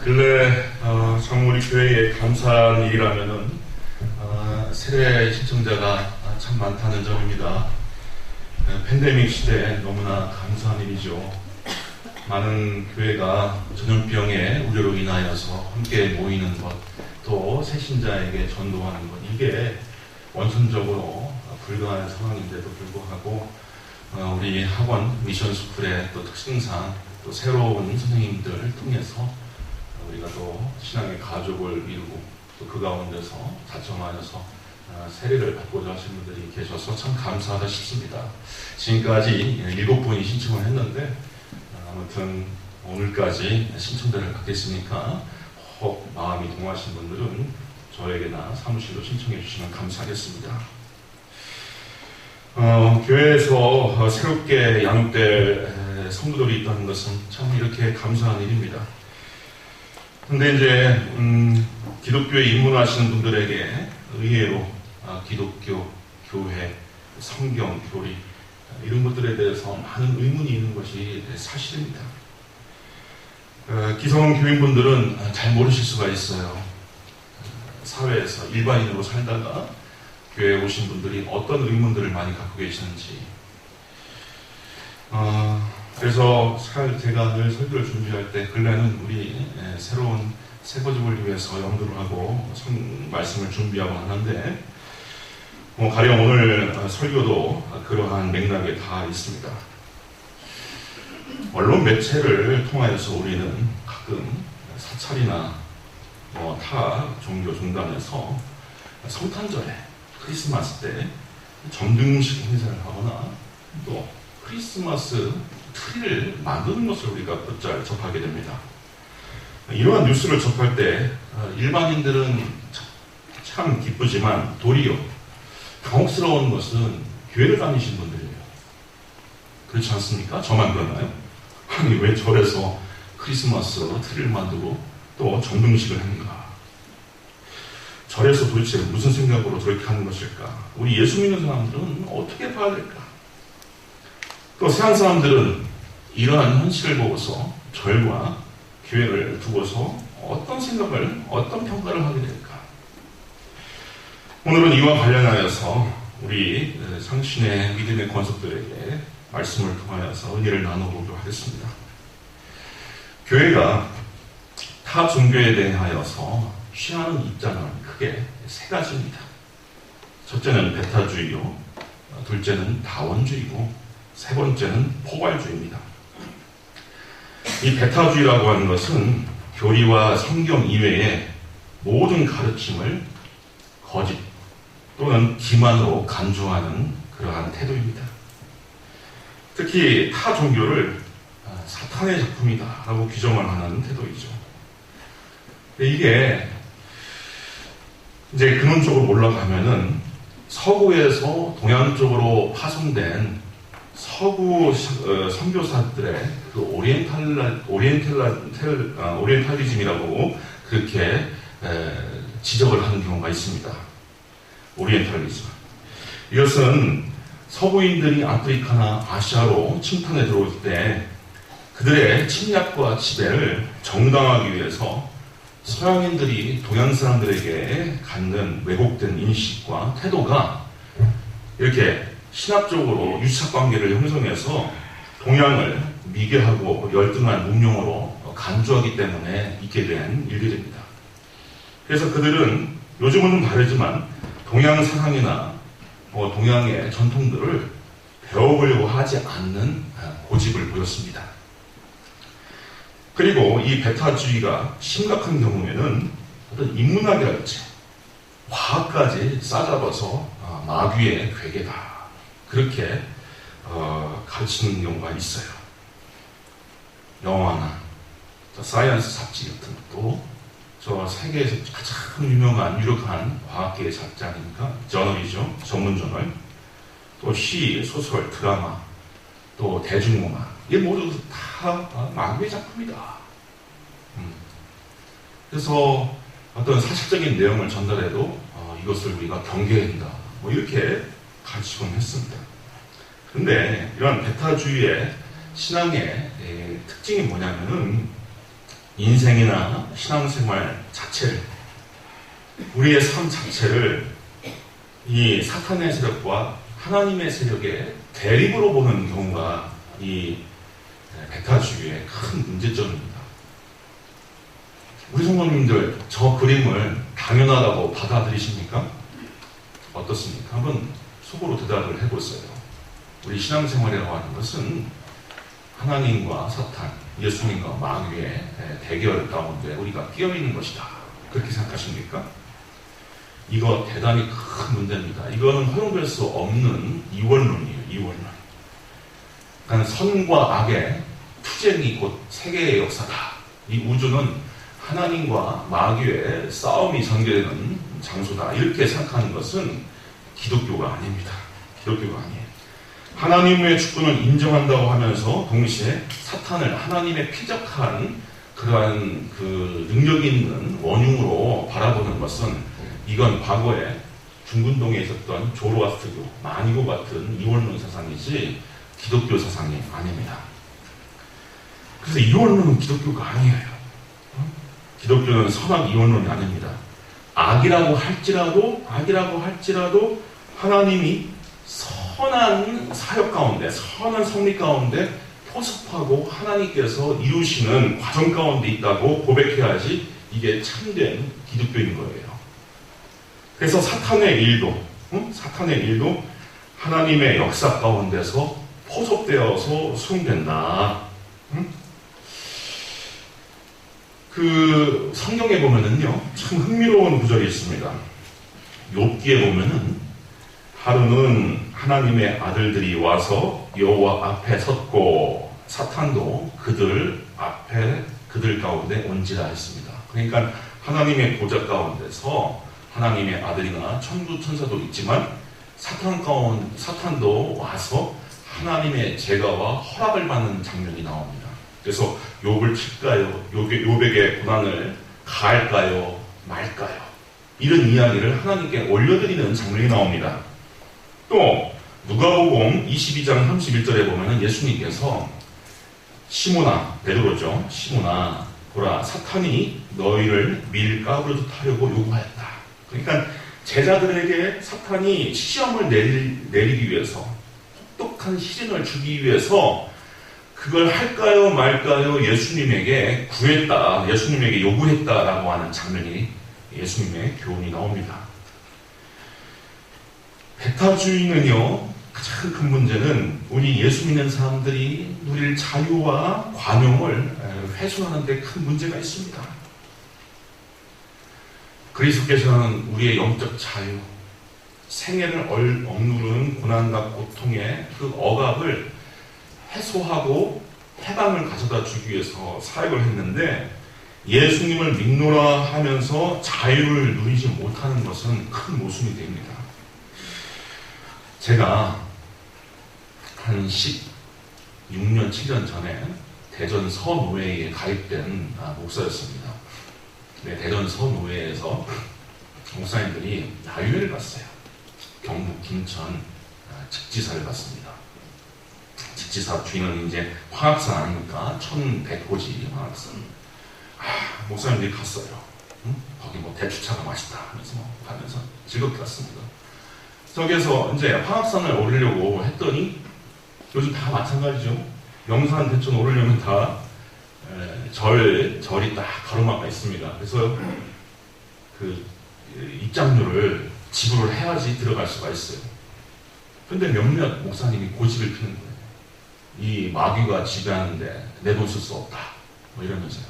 근래 참 우리 교회에 감사한 일이라면은 세례 신청자가 참 많다는 점입니다. 팬데믹 시대에 너무나 감사한 일이죠. 많은 교회가 전염병의 우려로 인하여서 함께 모이는 것, 또 새신자에게 전도하는 것, 이게 원천적으로 불가한 상황인데도 불구하고 우리 학원 미션 스쿨의 또 특징상 또 새로운 선생님들을 통해서 우리가 또 신앙의 가족을 이루고 또 그 가운데서 자청하여서 세례를 받고자 하시는 분들이 계셔서 참 감사하다 싶습니다. 지금까지 7분이 신청을 했는데 아무튼 오늘까지 신청자를 받겠으니까 혹 마음이 동하신 분들은 저에게나 사무실로 신청해 주시면 감사하겠습니다. 교회에서 새롭게 양육될 성도들이 있다는 것은 참 이렇게 감사한 일입니다. 근데 이제 기독교에 입문하시는 분들에게 의외로 기독교, 교회, 성경, 교리 이런 것들에 대해서 많은 의문이 있는 것이 사실입니다. 기성 교인분들은 잘 모르실 수가 있어요. 사회에서 일반인으로 살다가 교회에 오신 분들이 어떤 의문들을 많이 갖고 계시는지. 그래서 제가 늘 설교를 준비할 때 근래는 우리 새로운 새거집을 위해서 염두를 하고 말씀을 준비하고 하는데 가령 오늘 설교도 그러한 맥락에 다 있습니다. 언론 매체를 통하여서 우리는 가끔 사찰이나 타 종교 종단에서 성탄절에 크리스마스 때 점등식 행사를 하거나 또 크리스마스 트리를 만드는 것을 우리가 곧잘 접하게 됩니다. 이러한 뉴스를 접할 때 일반인들은 참 기쁘지만 도리어 당혹스러운 것은 교회를 다니신 분들이에요. 그렇지 않습니까? 저만 그러나요? 아니 왜 절에서 크리스마스 트리를 만들고 또 점등식을 하는가? 절에서 도대체 무슨 생각으로 저렇게 하는 것일까? 우리 예수 믿는 사람들은 어떻게 봐야 될까? 또 세상 사람들은 이러한 현실을 보고서 절과 교회를 두고서 어떤 생각을, 어떤 평가를 하게 될까? 오늘은 이와 관련하여서 우리 상신의 믿음의 권속들에게 말씀을 통하여서 은혜를 나눠보도록 하겠습니다. 교회가 타 종교에 대하여서 취하는 입장은 크게 세 가지입니다. 첫째는 배타주의요, 둘째는 다원주의고 세 번째는 포괄주의입니다. 이 배타주의라고 하는 것은 교리와 성경 이외의 모든 가르침을 거짓 또는 기만으로 간주하는 그러한 태도입니다. 특히 타 종교를 사탄의 작품이다 라고 규정을 하는 태도이죠. 이게 이제 근원적으로 올라가면은 서구에서 동양 쪽으로 파송된 서구 선교사들의 그 오리엔탈리즘이라고 그렇게 지적을 하는 경우가 있습니다. 오리엔탈리즘. 이것은 서구인들이 아프리카나 아시아로 침탄에 들어올 때 그들의 침략과 지배를 정당화하기 위해서 서양인들이 동양 사람들에게 갖는 왜곡된 인식과 태도가 이렇게 신학적으로 유착관계를 형성해서 동양을 미개하고 열등한 문명으로 간주하기 때문에 있게 된 일들입니다. 그래서 그들은 요즘은 좀 다르지만 동양 사상이나 동양의 전통들을 배워보려고 하지 않는 고집을 보였습니다. 그리고 이 배타주의가 심각한 경우에는 어떤 인문학이랄지 과학까지 싸잡아서 마귀의 괴계다 그렇게 가르치는 경우가 있어요. 영화나 사이언스 잡지 같은 것도 저 세계에서 가장 유력한 과학계의 잡지 아닙니까? 저널이죠. 전문 저널. 또 시, 소설, 드라마, 또 대중문화. 이게 모두 다 마귀의 작품이다. 그래서 어떤 사실적인 내용을 전달해도 이것을 우리가 경계해야 된다. 이렇게 가르치곤 했습니다. 그런데 이런 배타주의의 신앙의 특징이 뭐냐면은 인생이나 신앙생활 자체를, 우리의 삶 자체를 이 사탄의 세력과 하나님의 세력의 대립으로 보는 경우가 이 배타주의의 큰 문제점입니다. 우리 성도님들, 저 그림을 당연하다고 받아들이십니까? 어떻습니까? 한번 속으로 대답을 해보세요. 우리 신앙생활이라고 하는 것은 하나님과 사탄, 예수님과 마귀의 대결 가운데 우리가 끼어있는 것이다. 그렇게 생각하십니까? 이거 대단히 큰 문제입니다. 이거는 허용될 수 없는 이원론이에요. 이원론. 그러니까 선과 악의 투쟁이 곧 세계의 역사다. 이 우주는 하나님과 마귀의 싸움이 전개되는 장소다. 이렇게 생각하는 것은 기독교가 아닙니다. 기독교가 아니에요. 하나님의 주권을 인정한다고 하면서 동시에 사탄을 하나님의 피적한 그러한 그 능력 있는 원흉으로 바라보는 것은, 이건 과거에 중군동에 있었던 조로아스트교, 마니고 같은 이원론 사상이지 기독교 사상이 아닙니다. 그래서 이원론은 기독교가 아니에요. 기독교는 선악 이원론이 아닙니다. 악이라고 할지라도 하나님이 선한 사역 가운데, 선한 섭리 가운데 포섭하고 하나님께서 이루시는 과정 가운데 있다고 고백해야지 이게 참된 기독교인 거예요. 그래서 사탄의 일도 하나님의 역사 가운데서 포섭되어서 수행된다. 그 성경에 보면은요, 참 흥미로운 구절이 있습니다. 욥기에 보면은 하루는 하나님의 아들들이 와서 여호와 앞에 섰고 사탄도 그들 앞에 그들 가운데 온지라 했습니다. 그러니까 하나님의 보좌 가운데서 하나님의 아들이나 천부 천사도 있지만 사탄도 와서 하나님의 제가와 허락을 받는 장면이 나옵니다. 그래서 욥을 칠까요? 욥에게 고난을 가할까요? 말까요? 이런 이야기를 하나님께 올려드리는 장면이 나옵니다. 또 누가복음 22장 31절에 보면은 예수님께서 시몬아, 베드로죠. 시몬아, 보라, 사탄이 너희를 밀가루로 하려고 요구하였다. 그러니까 제자들에게 사탄이 시험을 내리기 위해서, 혹독한 시련을 주기 위해서 그걸 할까요 말까요 예수님에게 구했다, 예수님에게 요구했다라고 하는 장면이, 예수님의 교훈이 나옵니다. 배타주의는요, 가장 큰 문제는 우리 예수 믿는 사람들이 누릴 자유와 관용을 훼손하는 데 큰 문제가 있습니다. 그리스도께서는 우리의 영적 자유, 생애를 억누르는 고난과 고통의 그 억압을 해소하고 해방을 가져다 주기 위해서 사역을 했는데, 예수님을 믿노라 하면서 자유를 누리지 못하는 것은 큰 모순이 됩니다. 제가 한 16년, 7년 전에 대전 서노회에 가입된 목사였습니다. 네, 대전 서노회에서 목사님들이 야유회를 갔어요. 경북 김천 직지사를 갔습니다. 직지사 뒤는 이제 화학산 아닙니까? 1100고지 화학산. 목사님들이 갔어요. 거기 뭐 대추차가 맛있다 하면서 가면서 즐겁게 갔습니다. 저기에서 이제 화학산을 오르려고 했더니, 요즘 다 마찬가지죠. 영산 대천 오르려면 다 절이 딱 가로막아 있습니다. 그래서 그 입장료를 지불을 해야지 들어갈 수가 있어요. 근데 몇몇 목사님이 고집을 피는 거예요. 이 마귀가 지배하는데 내 돈 쓸 수 없다, 뭐 이러면서요.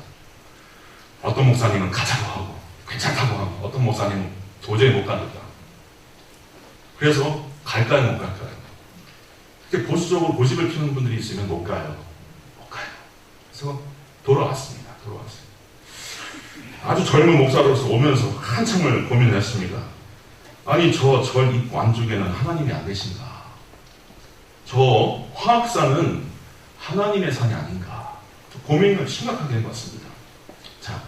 어떤 목사님은 가자고 하고 괜찮다고 하고, 어떤 목사님은 도저히 못 가겠다. 그래서 갈까요 못 갈까요? 이렇게 보수적으로 고집을 피우는 분들이 있으면 못 가요. 그래서 돌아왔습니다. 아주 젊은 목사로서 오면서 한참을 고민을 했습니다. 아니, 저 절 입구 안쪽에는 하나님이 안 계신가? 저 화학산은 하나님의 산이 아닌가? 고민을 심각하게 해봤습니다. 자,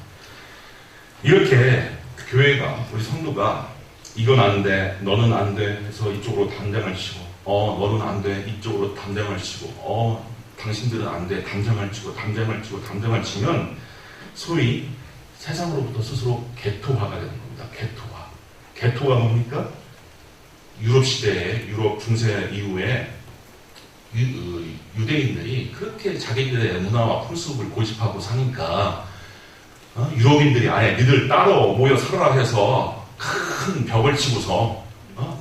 이렇게 교회가, 우리 성도가 이건 안 돼, 너는 안 돼 해서 이쪽으로 담장을 치고, 너는 안 돼, 이쪽으로 담장을 치고, 당신들은 안 돼, 담장을 치고, 담장을 치면 소위 세상으로부터 스스로 개토화가 되는 겁니다. 개토화. 개토가 뭡니까? 유럽 시대에, 유럽 중세 이후에 유대인들이 그렇게 자기들의 문화와 풍습을 고집하고 사니까 유럽인들이 아예 니들 따로 모여 살아라 해서 큰 벽을 치고서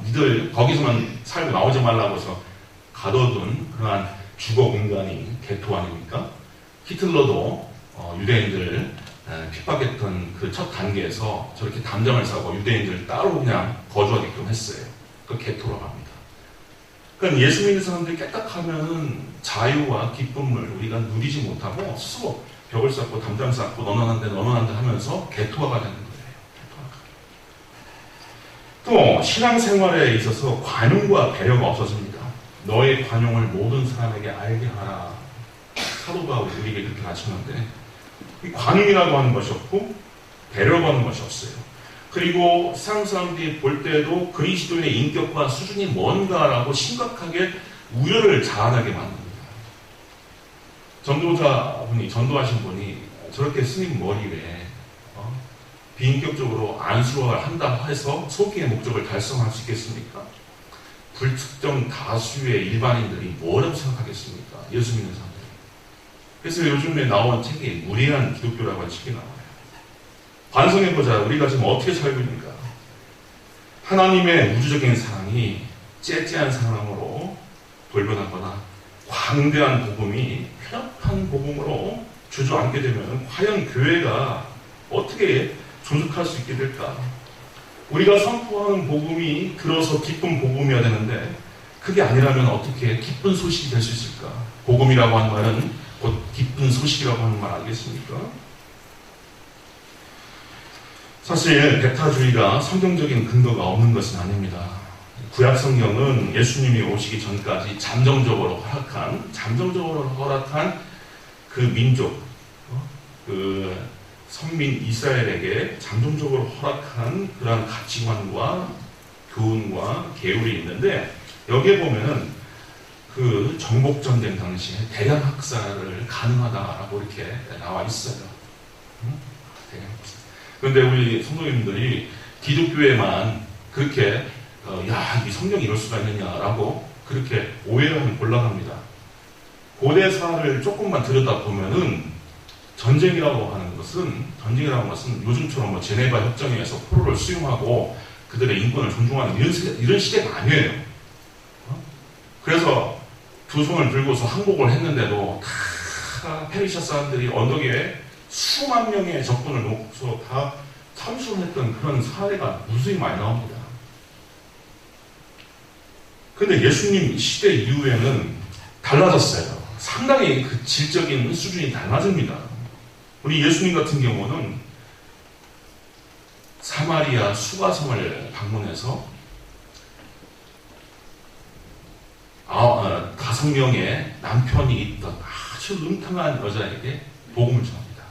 니들 거기서만 살고 나오지 말라고 해서 가둬둔 그러한 주거 공간이 개토 아닙니까? 히틀러도 유대인들 핍박했던 그 첫 단계에서 저렇게 담장을 싸고 유대인들 따로 그냥 거주하게끔 했어요. 그 개토라고 합니다. 그러니까 예수 믿는 사람들이 깨딱하면은 자유와 기쁨을 우리가 누리지 못하고 스스로 벽을 쌓고 담장 쌓고 너는 한데 너는 한데 하면서 개토화가 되는 거예요. 또 신앙생활에 있어서 관용과 배려가 없어집니다. 너의 관용을 모든 사람에게 알게 하라. 사도가 우리에게 그렇게 가르쳤는데 이 관용이라고 하는 것이 없고 배려가 하는 것이 없어요. 그리고 세상 사람들이 볼 때도 그리스도인의 인격과 수준이 뭔가라고 심각하게 우려를 자아나게 만듭니다. 전도자분이, 전도하신 분이 저렇게 스님 머리에 비인격적으로 안수를 한다 해서 소기의 목적을 달성할 수 있겠습니까? 불특정 다수의 일반인들이 뭐라고 생각하겠습니까? 예수 믿는 사람들이. 그래서 요즘에 나온 책이 무례한 기독교라고 하는 책이 나와요. 반성해보자. 우리가 지금 어떻게 살고 있는가? 하나님의 우주적인 사랑이 째째한 사랑으로 돌변하거나 광대한 복음이 편협한 복음으로 주저앉게 되면 과연 교회가 어떻게 존속할 수 있게 될까? 우리가 선포하는 복음이 들어서 기쁜 복음이어야 되는데 그게 아니라면 어떻게 기쁜 소식이 될 수 있을까? 복음이라고 하는 말은 곧 기쁜 소식이라고 하는 말 아니겠습니까? 사실 배타주의가 성경적인 근거가 없는 것은 아닙니다. 구약 성경은 예수님이 오시기 전까지 잠정적으로 허락한 그 민족, 그 선민 이스라엘에게 잠정적으로 허락한 그러한 가치관과 교훈과 계율이 있는데 여기에 보면은 그 정복전쟁 당시에 대량 학살을 가능하다라고 이렇게 나와 있어요. 대량 학살. 그런데 우리 성도님들이 기독교에만 그렇게 야, 이 성경이 이럴 수가 있느냐라고 그렇게 오해를 하면 곤란합니다. 고대사를 조금만 들여다보면은 전쟁이라고 하는 것은 요즘처럼 뭐 제네바 협정에서 포로를 수용하고 그들의 인권을 존중하는 이런 시대가 아니에요. 그래서 두 손을 들고서 항복을 했는데도 다 페르시아 사람들이 언덕에 수만 명의 적군을 놓고서 다 참수했던 그런 사례가 무수히 많이 나옵니다. 그런데 예수님 시대 이후에는 달라졌어요. 상당히 그 질적인 수준이 달라집니다. 우리 예수님 같은 경우는 사마리아 수가성을 방문해서 5명의 남편이 있던 아주 음탕한 여자에게 복음을 전합니다.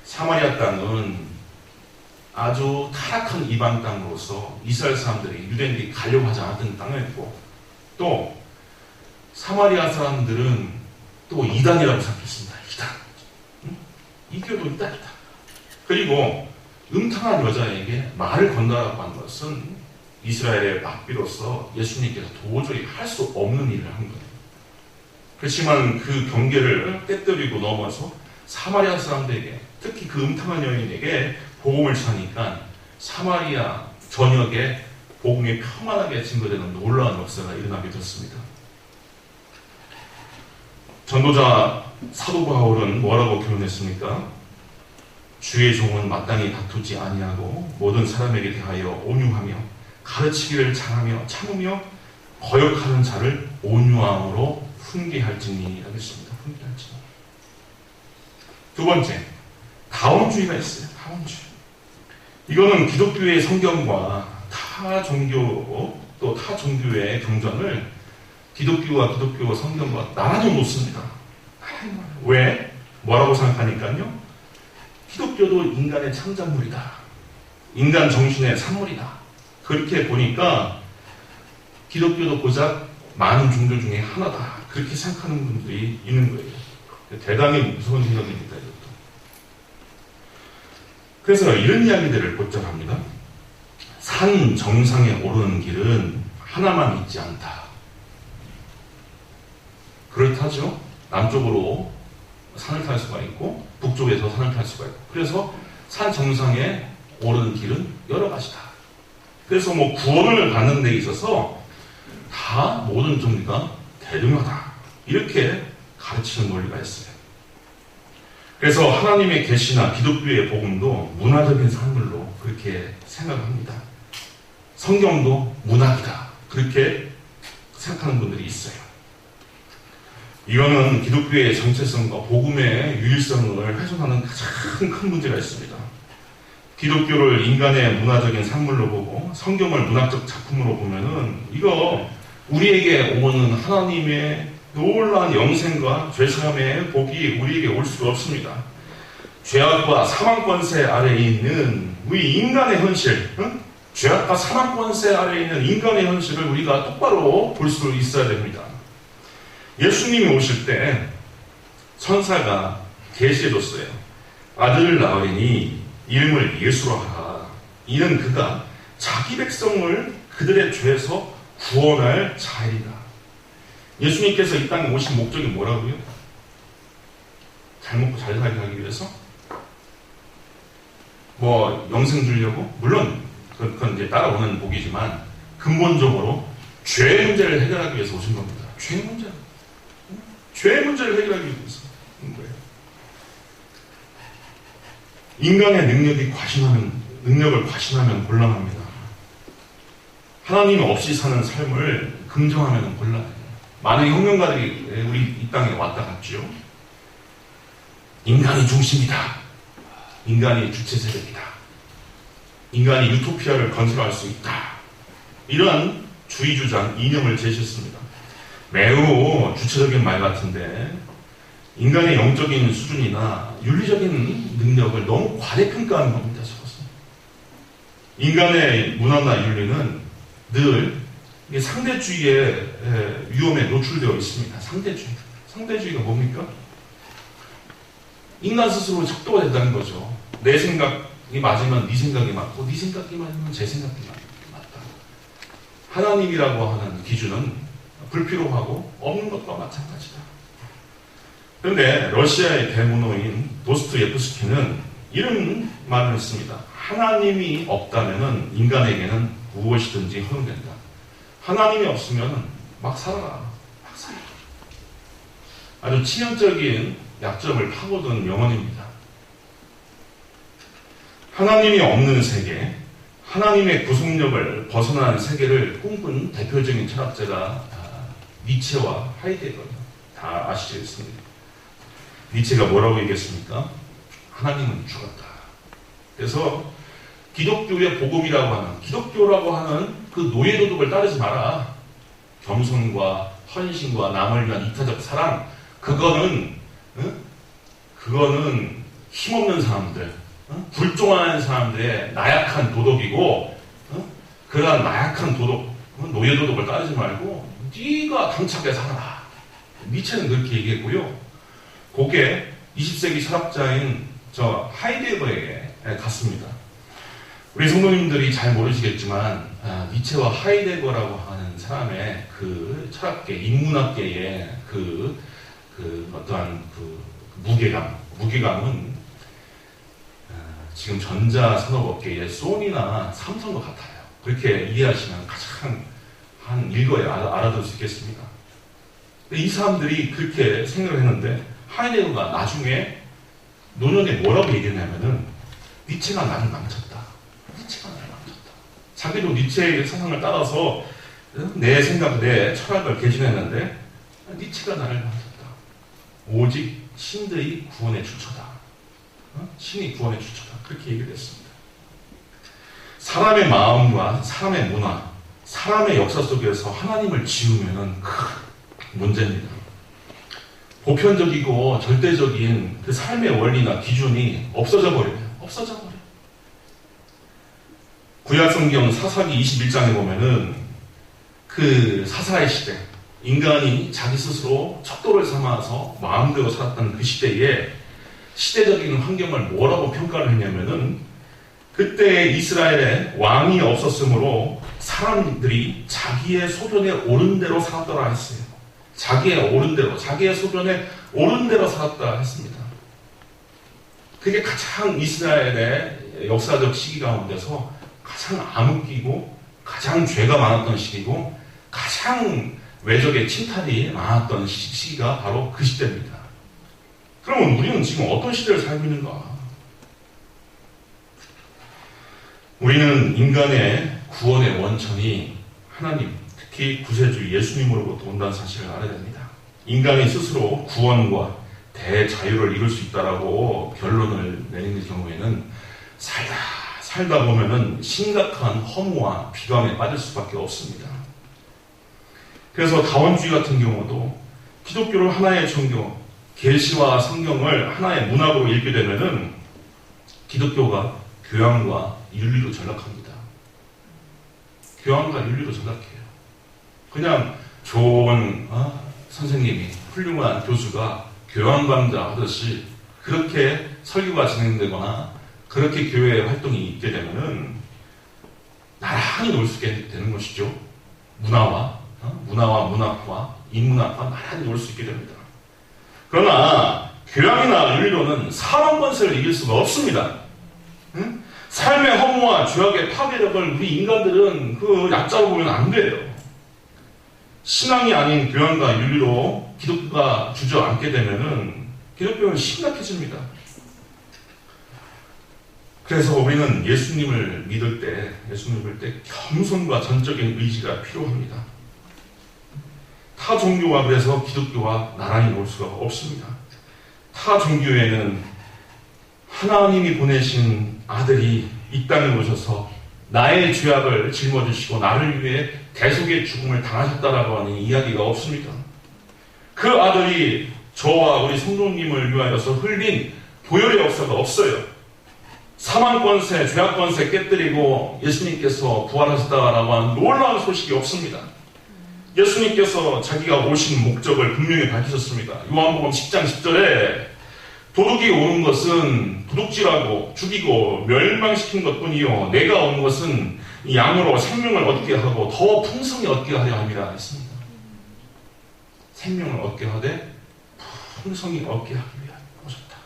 사마리아 땅은 아주 타락한 이방 땅으로서 이스라엘 사람들이, 유대인들이 가려고 하지 않았던 땅이었고, 또 사마리아 사람들은 또 이단이라고 생각했습니다. 이단. 이교도 이단이다. 그리고 음탕한 여자에게 말을 건다라고 하는 것은 이스라엘의 막비로서 예수님께서 도저히 할 수 없는 일을 한 거예요. 그렇지만 그 경계를 깨뜨리고 넘어서 사마리아 사람들에게, 특히 그 음탕한 여인에게 복음을 전하니까 사마리아 전역에 복음이 평안하게 증거되는 놀라운 역사가 일어나게 됐습니다. 전도자 사도 바울은 뭐라고 표현했습니까? 주의 종은 마땅히 다투지 아니하고 모든 사람에게 대하여 온유하며 가르치기를 잘하며 참으며 거역하는 자를 온유함으로 훈계할지니 하겠습니다. 훈계할지니. 두 번째, 다원주의가 있어요. 다원주의. 이거는 기독교의 성경과 타 종교 또 타 종교의 경전을 기독교와 기독교 성경과 나눠 놓습니다. 왜? 뭐라고 생각하니까요? 기독교도 인간의 창작물이다. 인간 정신의 산물이다. 그렇게 보니까 기독교도 고작 많은 종교 중에 하나다. 그렇게 생각하는 분들이 있는 거예요. 대단히 무서운 생각입니다. 이것도. 그래서 이런 이야기들을 곧잘 합니다. 산 정상에 오르는 길은 하나만 있지 않다. 그렇다죠. 남쪽으로 산을 탈 수가 있고 북쪽에서 산을 탈 수가 있고, 그래서 산 정상에 오르는 길은 여러 가지다. 그래서 뭐 구원을 받는 데 있어서 다 모든 종류가 대등하다, 이렇게 가르치는 논리가 있어요. 그래서 하나님의 계시나 기독교의 복음도 문화적인 산물로 그렇게 생각합니다. 성경도 문학이다, 그렇게 생각하는 분들이 있어요. 이거는 기독교의 정체성과 복음의 유일성을 훼손하는 가장 큰 문제가 있습니다. 기독교를 인간의 문화적인 산물로 보고 성경을 문학적 작품으로 보면은 이거 우리에게 오는 하나님의 놀라운 영생과 죄사함의 복이 우리에게 올 수가 없습니다. 죄악과 사망 권세 아래에 있는 우리 인간의 현실, 죄악과 사망 권세 아래에 있는 인간의 현실을 우리가 똑바로 볼 수 있어야 됩니다. 예수님이 오실 때 천사가 계시해줬어요. 아들을 낳으니 이름을 예수로 하라. 이는 그가 자기 백성을 그들의 죄에서 구원할 자이다. 예수님께서 이 땅에 오신 목적이 뭐라고요? 잘 먹고 잘 살게 하기 위해서? 뭐 영생 주려고? 물론 그건 이제 따라오는 복이지만 근본적으로 죄 문제를 해결하기 위해서 오신 겁니다. 죄 문제를 해결하기 위해서 온 거예요. 인간의 능력을 과신하면 곤란합니다. 하나님 없이 사는 삶을 긍정하면 곤란해요. 많은 혁명가들이 우리 이 땅에 왔다 갔죠. 인간이 중심이다. 인간이 주체 세력이다. 인간이 유토피아를 건설할 수 있다. 이러한 주의 주장, 이념을 제시했습니다. 매우 주체적인 말 같은데 인간의 영적인 수준이나 윤리적인 능력을 너무 과대평가하는 겁니다. 저것은. 인간의 문화나 윤리는 늘 상대주의의 위험에 노출되어 있습니다. 상대주의가 뭡니까? 인간 스스로 척도가 된다는 거죠. 내 생각이 맞으면 네 생각이 맞고 네 생각이 맞으면 제 생각이 맞다. 하나님이라고 하는 기준은 불필요하고 없는 것과 마찬가지다. 그런데 러시아의 대문호인 도스토옙스키는 이런 말을 했습니다. 하나님이 없다면 인간에게는 무엇이든지 허용된다. 하나님이 없으면 막 살아라. 막 살아. 아주 치명적인 약점을 파고든 명언입니다. 하나님이 없는 세계, 하나님의 구속력을 벗어난 세계를 꿈꾼 대표적인 철학자가 니체와 하이데거예요. 다 아시겠습니다. 니체가 뭐라고 얘기했습니까? 하나님은 죽었다. 그래서 기독교의 복음이라고 하는 그 노예도덕을 따르지 마라. 겸손과 헌신과 남을 위한 이타적 사랑, 그거는 힘없는 사람들, 불종하는 사람들의 나약한 도덕이고, 그러한 나약한 도덕, 노예도덕을 따르지 말고 네가 당차게 살아라. 니체는 그렇게 얘기했고요. 그게 20세기 철학자인 저 하이데거에게 갔습니다. 우리 성도님들이 잘 모르시겠지만 니체와 하이데거라고 하는 사람의 그 철학계, 인문학계의 그 어떠한 그 무게감은 지금 전자산업업계의 소니나 삼성과 같아요. 그렇게 이해하시면 가장 읽어야 알아들 수 있겠습니다. 이 사람들이 그렇게 생각을 했는데 하이데거가 나중에 노년에 뭐라고 얘기했냐면은 니체가 나를 망쳤다. 자기도 니체의 사상을 따라서 내 생각, 내 철학을 개진했는데 니체가 나를 망쳤다. 오직 신들이 구원의 주처다. 신이 구원의 주처다. 그렇게 얘기를 했습니다. 사람의 마음과 사람의 문화, 사람의 역사 속에서 하나님을 지우면은 큰 문제입니다. 보편적이고 절대적인 그 삶의 원리나 기준이 없어져 버려요. 구약성경 사사기 21장에 보면은 그 사사의 시대, 인간이 자기 스스로 척도를 삼아서 마음대로 살았던 그 시대에 시대적인 환경을 뭐라고 평가를 했냐면은 그때 이스라엘에 왕이 없었으므로 사람들이 자기의 소견에 옳은 대로 살았더라 했어요. 자기의 옳은 대로, 자기의 소견에 옳은 대로 살았다 했습니다. 그게 가장 이스라엘의 역사적 시기 가운데서 가장 암흑기고 가장 죄가 많았던 시기고 가장 외적의 침탈이 많았던 시기가 바로 그 시대입니다. 그러면 우리는 지금 어떤 시대를 살고 있는가? 우리는 인간의 구원의 원천이 하나님, 특히 구세주 예수님으로부터 온다는 사실을 알아야 됩니다. 인간이 스스로 구원과 대자유를 이룰 수 있다라고 결론을 내리는 경우에는 살다 보면은 심각한 허무와 비감에 빠질 수밖에 없습니다. 그래서 다원주의 같은 경우도 기독교를 하나의 종교, 계시와 성경을 하나의 문학으로 읽게 되면은 기독교가 교양과 윤리로 전락합니다. 교양과 윤리로 전락해요. 그냥 좋은 선생님이, 훌륭한 교수가 교양 강좌 하듯이 그렇게 설교가 진행되거나 그렇게 교회의 활동이 있게 되면은 나란히 놀 수 있게 되는 것이죠. 문화와 문학과 인문학과 나란히 놀 수 있게 됩니다. 그러나 교양이나 윤리로는 사람 권세를 이길 수가 없습니다. 응? 삶의 허무와 죄악의 파괴력을 우리 인간들은 얕잡아 보면 안 돼요. 신앙이 아닌 교양과 윤리로 기독교가 주저앉게 되면은 기독교는 심각해집니다. 그래서 우리는 예수님을 믿을 때 겸손과 전적인 의지가 필요합니다. 타 종교와 그래서 기독교와 나란히 놀 수가 없습니다. 타 종교에는 하나님이 보내신 아들이 이 땅에 오셔서 나의 죄악을 짊어지시고 나를 위해 대속의 죽음을 당하셨다라고 하는 이야기가 없습니다. 그 아들이 저와 우리 성도님을 위하여서 흘린 보혈의 역사가 없어요. 사망권세, 죄악권세 깨뜨리고 예수님께서 부활하셨다라고 하는 놀라운 소식이 없습니다. 예수님께서 자기가 오신 목적을 분명히 밝히셨습니다. 요한복음 10장 10절에 도둑이 오는 것은 도둑질하고 죽이고 멸망시킨 것뿐이요 내가 온 것은 양으로 생명을 얻게 하고 더 풍성히 얻게 하려 함이라 했습니다. 생명을 얻게 하되 풍성히 얻게 하기 위해 오셨다.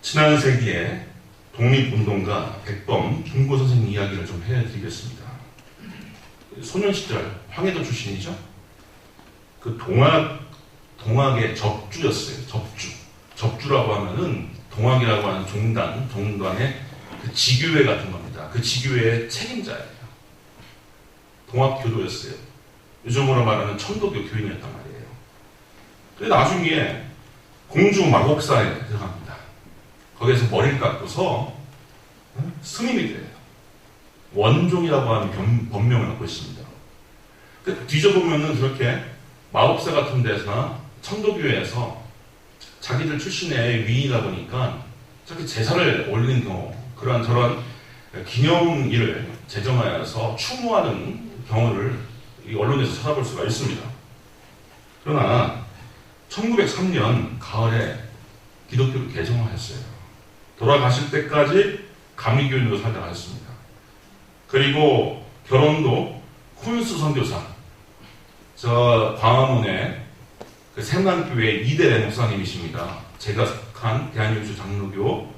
지난 세기에 독립운동가 백범 김구 선생님 이야기를 좀 해드리겠습니다. 소년 시절 황해도 출신이죠. 그 동학의 접주였어요. 접주라고 하면은 동학이라고 하는 종단의 그 지교회 같은 겁니다. 그 지교회의 책임자예요. 동학교도였어요. 요즘으로 말하는 천도교 교인이었단 말이에요. 그래서 나중에 공주 마곡사에 들어갑니다. 거기에서 머리를 깎고서 스님이 돼요. 원종이라고 하는 법명을 갖고 있습니다. 뒤져보면은 그렇게 마법사 같은 데서나 천도교회에서 자기들 출신의 위이다 보니까 저렇게 제사를 올리는 경우, 저런 기념일을 제정하여서 추모하는 경우를 언론에서 찾아볼 수가 있습니다. 그러나 1903년 가을에 기독교를 개정하였어요. 돌아가실 때까지 감리교인으로 살아가셨습니다. 그리고 결혼도 쿤스 선교사, 저 광화문에 그 샘란교회 이대래 목사님이십니다. 제가 속한 대한민국 장로교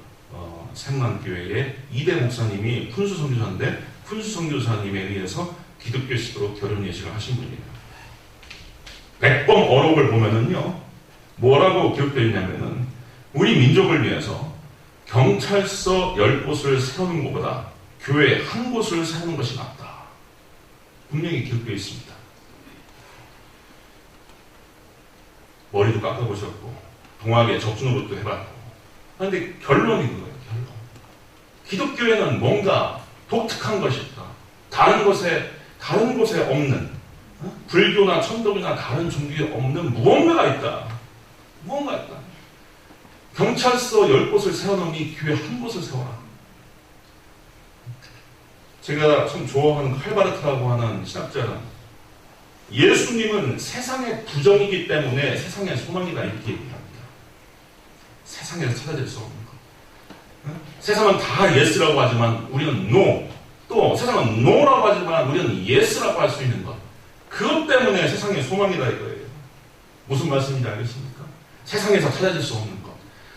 샘란교회의 이대 목사님이 쿤스 선교사인데 쿤스 선교사님에 의해서 기독교식으로 결혼 예식을 하신 분이에요. 백범 어록을 보면은요, 뭐라고 기록되어 있냐면은 우리 민족을 위해서 경찰서 10곳을 세우는 것보다 교회 한 곳을 세우는 것이 낫다. 분명히 기록되어 있습니다. 머리도 깎아보셨고 동학의 접수노릇도 해봤고, 그런데 결론이 그거예요. 결론. 기독교에는 뭔가 독특한 것이 있다. 다른 곳에 없는, 불교나 천도교나 다른 종교에 없는 무언가가 있다. 무언가 있다. 경찰서 10곳을 세워놓으니 교회 한 곳을 세워라. 제가 참 좋아하는 칼바르트라고 하는 신학자는 예수님은 세상의 부정이기 때문에 세상의 소망이다 이렇게 얘기합니다. 세상에서 찾아질 수 없는 것. 세상은 다 예스라고 하지만 우리는 노. 또 세상은 노라고 하지만 우리는 예스라고 할 수 있는 것. 그것 때문에 세상의 소망이다 이거예요. 무슨 말씀인지 알겠습니까? 세상에서 찾아질 수 없는 것.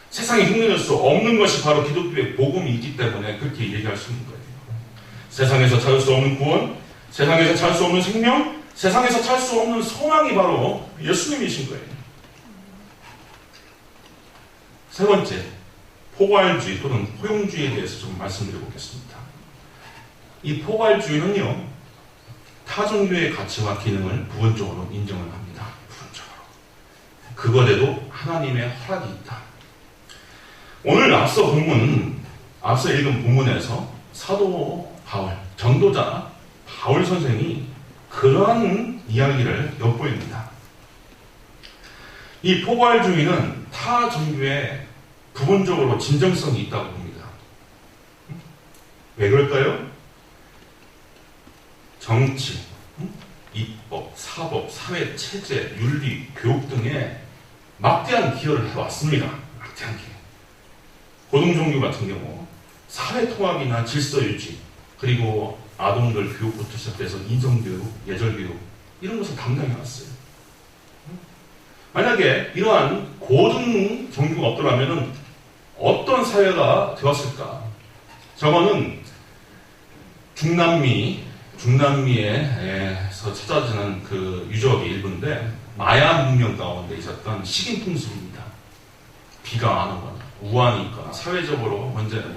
세상에 흉내낼 수 없는 것이 바로 기독교의 복음이 있기 때문에 그렇게 얘기할 수 있는 거예요. 세상에서 찾을 수 없는 구원, 세상에서 찾을 수 없는 생명, 세상에서 찾을 수 없는 소망이 바로 예수님이신 거예요. 세 번째, 포괄주의 또는 포용주의에 대해서 좀 말씀드려보겠습니다. 이 포괄주의는요, 타 종교의 가치와 기능을 부분적으로 인정을 합니다. 부분적으로. 그것에도 하나님의 허락이 있다. 오늘 앞서 읽은 본문에서 사도 바울, 전도자 바울 선생이 그러한 이야기를 엿보입니다. 이 포괄주의는 타 종교에 부분적으로 진정성이 있다고 봅니다. 왜 그럴까요? 정치, 입법, 사법, 사회, 체제, 윤리, 교육 등에 막대한 기여를 해왔습니다. 막대한 기여. 고등종교 같은 경우 사회통합이나 질서유지, 그리고 아동들 교육부터 시작해서 인성교육, 예절교육 이런 것을 담당해왔어요. 만약에 이러한 고등종교가 없더라면 어떤 사회가 되었을까? 저거는 중남미에서 찾아지는 그 유적의 일부인데 마야 문명 가운데 있었던 식인 풍습입니다. 비가 안 오거나 우환이 있거나 사회적으로 문제가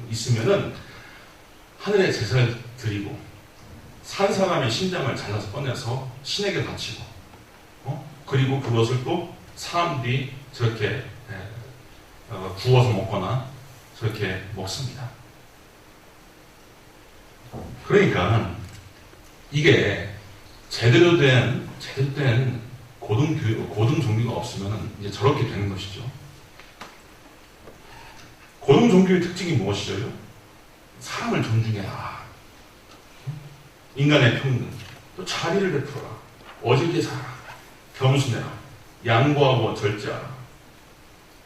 있으면은 하늘에 제사를 드리고 산 사람의 심장을 잘라서 꺼내서 신에게 바치고 그리고 그것을 또 사람들이 저렇게 구워서 먹거나 저렇게 먹습니다. 그러니까 이게 제대로 된 고등 종교가 없으면 이제 저렇게 되는 것이죠. 고등 종교의 특징이 무엇이죠? 사람을 존중해라. 인간의 평등, 또 자비를 베풀어라. 어질게 살아라. 겸손해라. 양보하고 절제하라.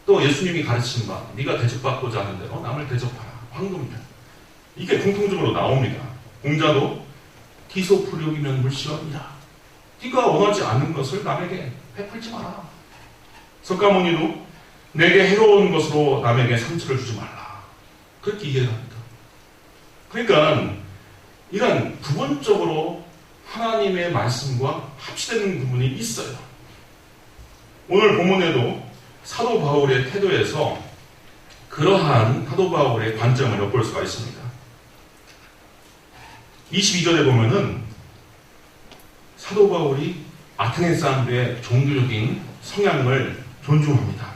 또 예수님이 가르친 바, 네가 대접받고자 하는 대로 남을 대접하라. 황금이다. 이게 공통적으로 나옵니다. 공자도 티소프류이면 물시원이다. 네가 원하지 않는 것을 남에게 베풀지 마라. 석가모니도 내게 해로운 것으로 남에게 상처를 주지 말라. 그렇게 이해를 합니다. 그러니까 이런 부분적으로 하나님의 말씀과 합치되는 부분이 있어요. 오늘 본문에도 사도 바울의 태도에서 그러한 사도 바울의 관점을 엿볼 수가 있습니다. 22절에 보면은 사도 바울이 아테네 사람들의 종교적인 성향을 존중합니다.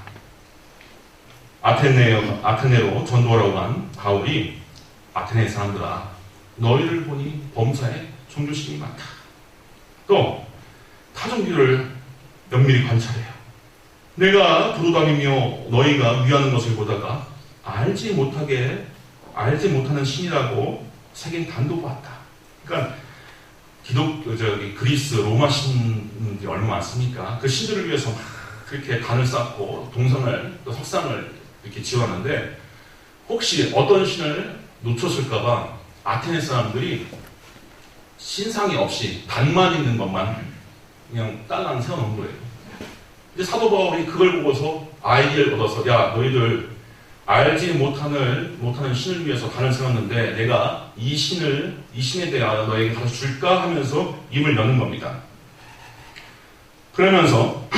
아테네로 전도하러 간 바울이 아테네 사람들아, 너희를 보니 범사에 종교심이 많다. 또 타종교를 면밀히 관찰해요. 내가 두루다니며 너희가 위하는 것을 보다가 알지 못하는 신이라고 새긴 단도 봤다. 그러니까 그리스 로마 신들이 얼마나 많습니까? 그 신들을 위해서 막 그렇게 단을 쌓고 동상을 또 석상을 이렇게 지어놨는데 혹시 어떤 신을 놓쳤을까봐 아테네 사람들이 신상이 없이 단만 있는 것만 그냥 딸랑 세워놓은 거예요. 근데 사도 바울이 그걸 보고서 아이디어를 얻어서 야 너희들 알지 못하는 신을 위해서 단을 세웠는데 내가 이 신에 대하여 너에게 가르쳐 줄까 하면서 입을 여는 겁니다. 그러면서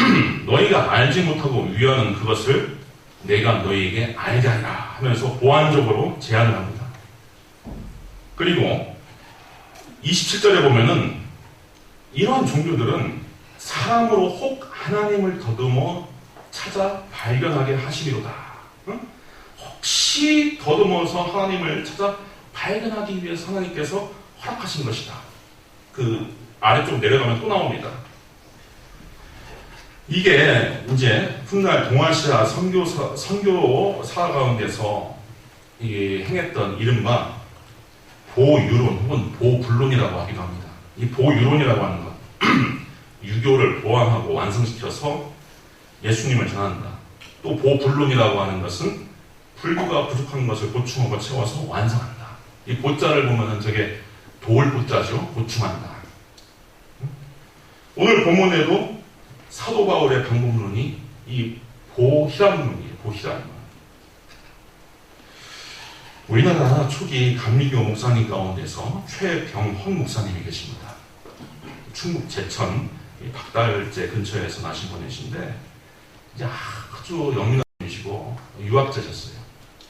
너희가 알지 못하고 위하는 그것을 내가 너희에게 알게 하리라 하면서 보완적으로 제안을 합니다. 그리고 27절에 보면은 이러한 종교들은 사람으로 혹 하나님을 더듬어 찾아 발견하게 하시리로다. 혹시 더듬어서 하나님을 찾아 발견하기 위해서 하나님께서 허락하신 것이다. 그 아래쪽 내려가면 또 나옵니다. 이게 이제 훗날 동아시아 선교사 가운데서 행했던 이른바 보유론 혹은 보불론이라고 하기도 합니다. 이 보유론이라고 하는 것, 유교를 보완하고 완성시켜서 예수님을 전한다. 또 보불론이라고 하는 것은 불교가 부족한 것을 보충하고 채워서 완성한다. 이 보자를 보면은 저게 도울 보자죠. 보충한다. 오늘 본문에도 사도 바울의 방법론이 이 보희람론이에요. 보희람론. 우리나라 초기 감리교 목사님 가운데서 최병헌 목사님이 계십니다. 충북 제천 박달제 근처에서 나신 분이신데 이제 아주 영민한 분이시고 유학자셨어요.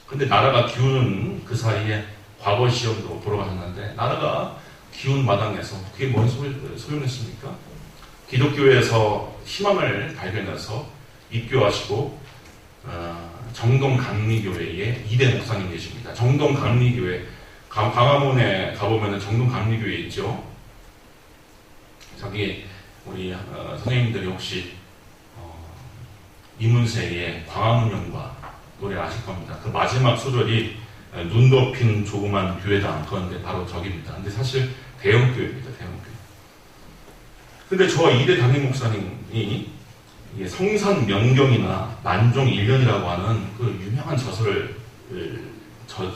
근데 나라가 기우는 그 사이에 과거 시험도 돌아가셨는데 나라가 기운 마당에서 그게 뭔 소용했습니까? 기독교에서 희망을 발견해서 입교하시고 정동 감리교회의 2대 목사님 계십니다. 정동 감리교회 광화문에 가보면 정동 감리교회 있죠. 저기 우리 선생님들이 혹시 이문세의 광화문연가 노래 아실 겁니다. 그 마지막 소절이 눈 덮인 조그만 교회당 그런데 바로 저기입니다. 근데 사실 대형교회입니다. 대형교회. 근데 저 2대 담임 목사님이 성산 명경이나 만종 1년이라고 하는 그 유명한 저서를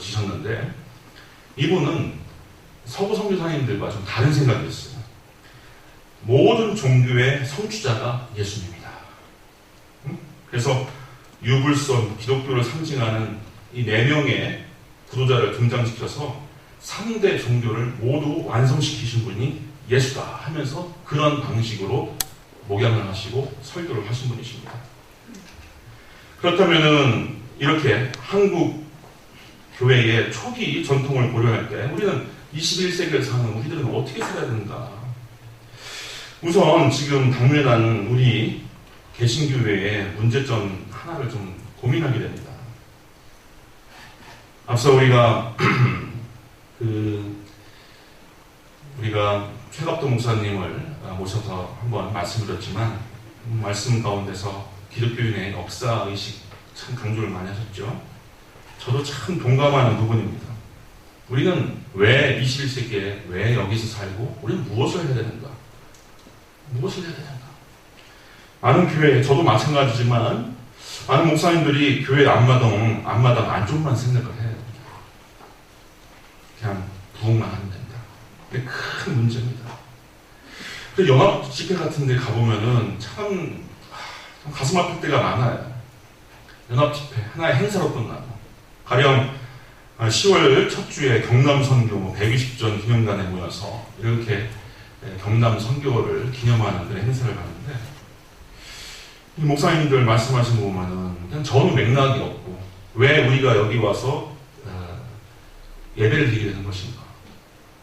지셨는데 이분은 서구 선교사님들과 좀 다른 생각이었어요. 모든 종교의 성취자가 예수님이다. 그래서 유불선 기독교를 상징하는 이 4명의 구도자를 등장시켜서 3대 종교를 모두 완성시키신 분이 예수다 하면서 그런 방식으로 목양을 하시고 설교를 하신 분이십니다. 그렇다면은 이렇게 한국 교회의 초기 전통을 고려할 때 우리는 21세기를 사는 우리들은 어떻게 살아야 되는가? 우선 지금 당면한 우리 개신교회의 문제점 하나를 좀 고민하게 됩니다. 앞서 우리가 우리가 최갑도 목사님을 모셔서 한번 말씀드렸지만 말씀 가운데서 기독교인의 역사의식 참 강조를 많이 하셨죠. 저도 참 동감하는 부분입니다. 우리는 왜 21세기에 왜 여기서 살고 우리는 무엇을 해야 되는가? 무엇을 해야 되는가? 많은 교회, 저도 마찬가지지만 많은 목사님들이 교회 앞마당 안쪽만 생각을 해요. 그냥 부흥만 하면 된다. 이게 큰 문제입니다. 근데 연합 집회 같은 데 가보면은 참 가슴 아플 때가 많아요. 연합 집회, 하나의 행사로 끝나고. 가령 10월 첫 주에 경남 선교 120전 기념관에 모여서 이렇게 경남 선교를 기념하는 그런 행사를 가는데 이 목사님들 말씀하신 거 보면은 그냥 전혀 맥락이 없고 왜 우리가 여기 와서 예배를 드리게 되는 것인가?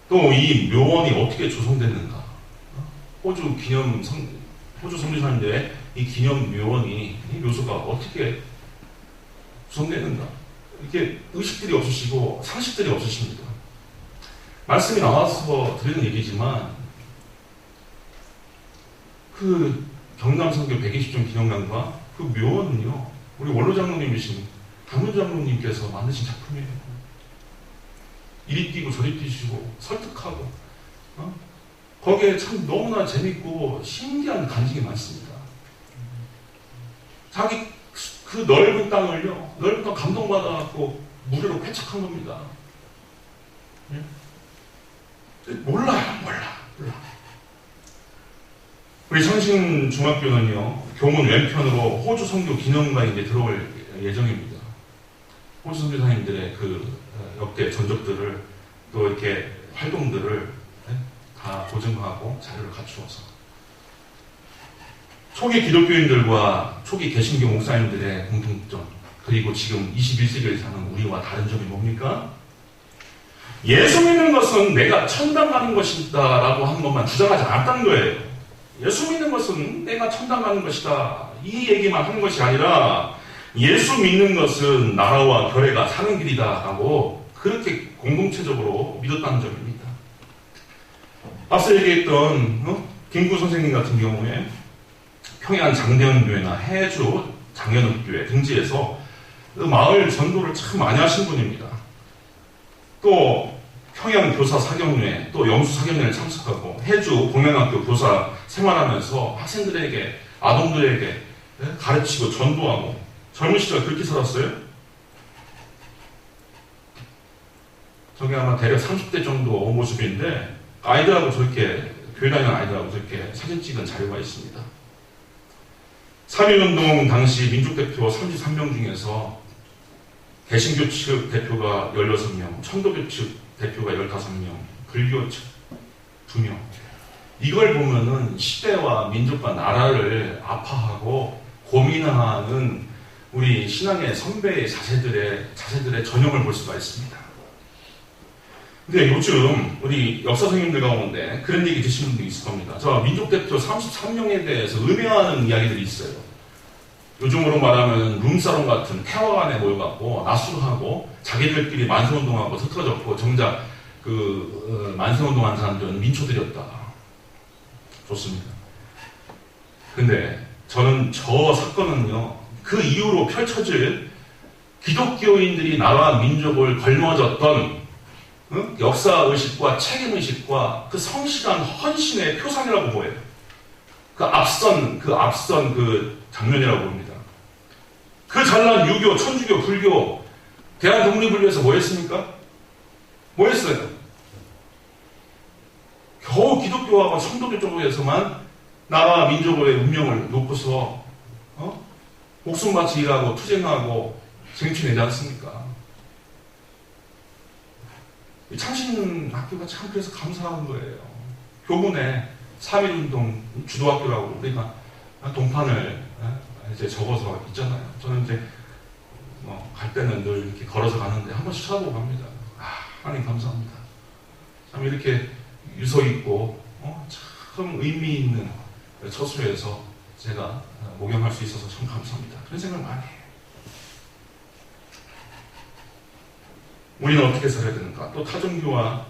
또 이 묘원이 어떻게 조성됐는가? 호주 선교사님들의 이 기념 묘원이 이 묘소가 어떻게 조성됐는가? 이렇게 의식들이 없으시고 상식들이 없으십니다. 말씀이 나와서 드리는 얘기지만 그 경남 선교 120전 기념관과 그 묘원은요 우리 원로 장로님이신 강문 장로님께서 만드신 작품이에요. 이리 뛰고 저리 뛰시고 설득하고 거기에 참 너무나 재밌고 신기한 간증이 많습니다. 자기 그 넓은 땅을요 넓은 땅 감동받아갖고 무료로 쾌척한 겁니다. 몰라. 우리 성신중학교는요 교문 왼편으로 호주 선교 기념관에 이제 들어올 예정입니다. 호주 선교사님들의 그 역대 전적들을 또 이렇게 활동들을 다 보증하고 자료를 갖추어서 초기 기독교인들과 초기 개신교 목사님들의 공통점 그리고 지금 21세기를 사는 우리와 다른 점이 뭡니까? 예수 믿는 것은 내가 천당 가는 것이다 라고 하는 것만 주장하지 않았다는 거예요. 예수 믿는 것은 내가 천당 가는 것이다 이 얘기만 하는 것이 아니라 예수 믿는 것은 나라와 교회가 사는 길이다 하고 그렇게 공동체적으로 믿었다는 점입니다. 앞서 얘기했던 김구 선생님 같은 경우에 평양 장대원교회나 해주 장현읍교회 등지에서 그 마을 전도를 참 많이 하신 분입니다. 또 평양 교사 사경회 또 영수 사경회를 참석하고 해주 공양학교 교사 생활하면서 학생들에게 아동들에게 가르치고 전도하고 젊은 시절 그렇게 살았어요. 저게 아마 대략 30대 정도 모습인데 아이들하고 저렇게 교회 다니는 아이들하고 저렇게 사진 찍은 자료가 있습니다. 3.1운동 당시 민족대표 33명 중에서 개신교 측 대표가 16명, 천도교 측 대표가 15명, 불교 측 2명. 이걸 보면은 시대와 민족과 나라를 아파하고 고민하는 우리 신앙의 선배의 자세들의 전형을 볼 수가 있습니다. 근데 요즘 우리 역사 선생님들 가운데 그런 얘기 드시는 분도 있을 겁니다. 저 민족대표 33명에 대해서 음해하는 이야기들이 있어요. 요즘으로 말하면 룸사롱 같은 태화관에 모여갖고 낮술하고 자기들끼리 만세운동하고 서툴러졌고 정작 만세운동한 사람들은 민초들이었다. 좋습니다. 근데 저는 저 사건은요, 그 이후로 펼쳐질 기독교인들이 나라와 민족을 걸머졌던 역사의식과 책임의식과 그 성실한 헌신의 표상이라고 보여요. 그 앞선 장면이라고 봅니다. 그 잘난 유교, 천주교, 불교, 대한 독립을 위해서 뭐 했습니까? 뭐 했어요? 겨우 기독교하고 천도교 쪽에서만 나라와 민족의 운명을 놓고서 목숨 바치 일하고 투쟁하고 쟁취내지 않습니까? 창신학교가 참 그래서 감사한 거예요. 교문에 3.1운동 주도학교라고 우리가 동판을 이제 적어서 있잖아요. 저는 이제 갈 때는 늘 이렇게 걸어서 가는데 한 번씩 찾아보고 갑니다. 하나님 감사합니다. 참 이렇게 유서 있고 참 의미 있는 처소에서 제가 목양할 수 있어서 참 감사합니다. 그런 생각을 많이 해요. 우리는 어떻게 살아야 되는가? 또 타종교인에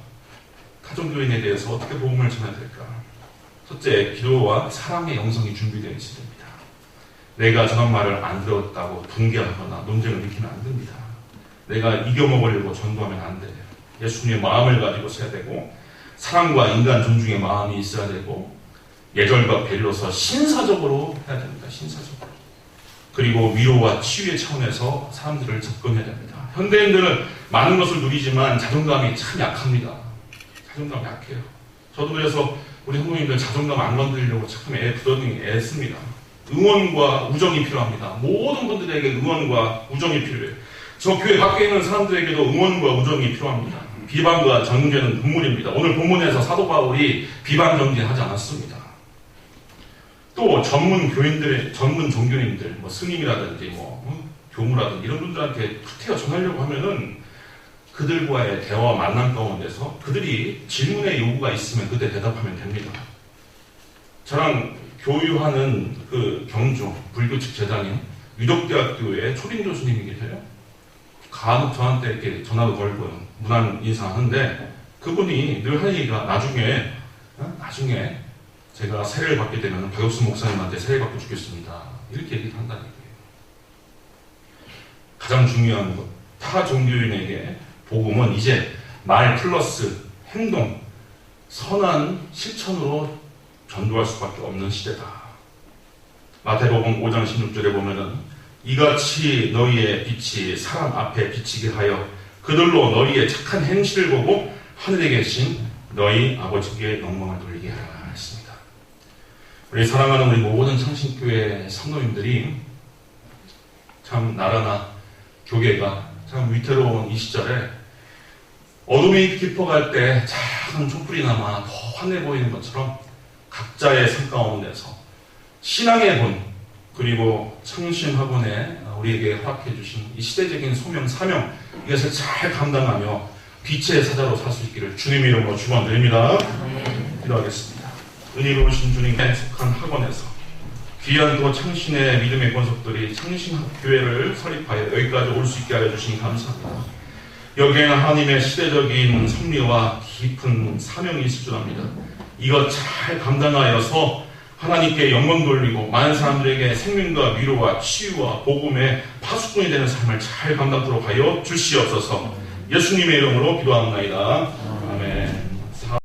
대해서 어떻게 복음을 전해야 될까? 첫째, 기도와 사랑의 영성이 준비되어 있어야 됩니다. 내가 전한 말을 안 들었다고 분개하거나 논쟁을 일으키면 안 됩니다. 내가 이겨먹으려고 전도하면 안 돼요. 예수님의 마음을 가지고 서야 되고 사랑과 인간 존중의 마음이 있어야 되고 예절과 배려서 신사적으로 해야 됩니다. 신사적으로. 그리고 위로와 치유의 차원에서 사람들을 접근해야 됩니다. 현대인들은 많은 것을 누리지만 자존감이 참 약합니다. 자존감 약해요. 저도 그래서 우리 성도님들 자존감 안 건드리려고 참 부단히 애씁니다. 응원과 우정이 필요합니다. 모든 분들에게 응원과 우정이 필요해요. 저 교회 밖에 있는 사람들에게도 응원과 우정이 필요합니다. 비방과 정죄는 본문입니다. 오늘 본문에서 사도 바울이 비방 정죄하지 않았습니다. 또 전문 종교인들, 스님이라든지 교무라든지 이런 분들한테 후퇴어 전하려고 하면은 그들과의 대화와 만남 가운데서 그들이 질문에 요구가 있으면 그때 대답하면 됩니다. 저랑 교유하는 그 경주 불교 측 재단인 유덕대학교의 초림 교수님이 계세요. 간혹 저한테 이렇게 전화도 걸고 문안 인사하는데 그분이 늘 하는 얘기가 나중에 제가 세례를 받게 되면 박엽수 목사님한테 세례 받고 죽겠습니다. 이렇게 얘기를 한다는 얘기예요. 가장 중요한 것, 타 종교인에게 복음은 이제 말 플러스 행동, 선한 실천으로 전도할 수밖에 없는 시대다. 마태복음 5장 16절에 보면은 이같이 너희의 빛이 사람 앞에 비치게 하여 그들로 너희의 착한 행실을 보고 하늘에 계신 너희 아버지께 영광을 돌리게 하라 했습니다. 우리 사랑하는 우리 모든 창신교회 성도님들이 참 나라나 교계가 참 위태로운 이 시절에 어둠이 깊어갈 때 작은 촛불이나마 더 환해 보이는 것처럼 각자의 삶 가운데서 신앙의 본 그리고 창신학원에 우리에게 허락해 주신 이 시대적인 소명, 사명 이것을 잘 감당하며 빛의 사자로 살 수 있기를 주님의 이름으로 축원드립니다. 기도하겠습니다. 은혜로우신 주님께 속한 학원에서 귀한 또 창신의 믿음의 권속들이 창신교회를 설립하여 여기까지 올 수 있게 하여 주시니 감사합니다. 여기에는 하나님의 시대적인 섭리와 깊은 사명이 있을 줄 압니다. 이것 잘 감당하여서 하나님께 영광 돌리고 많은 사람들에게 생명과 위로와 치유와 복음의 파수꾼이 되는 삶을 잘 감당토록 하여 주시옵소서. 예수님의 이름으로 기도합니다.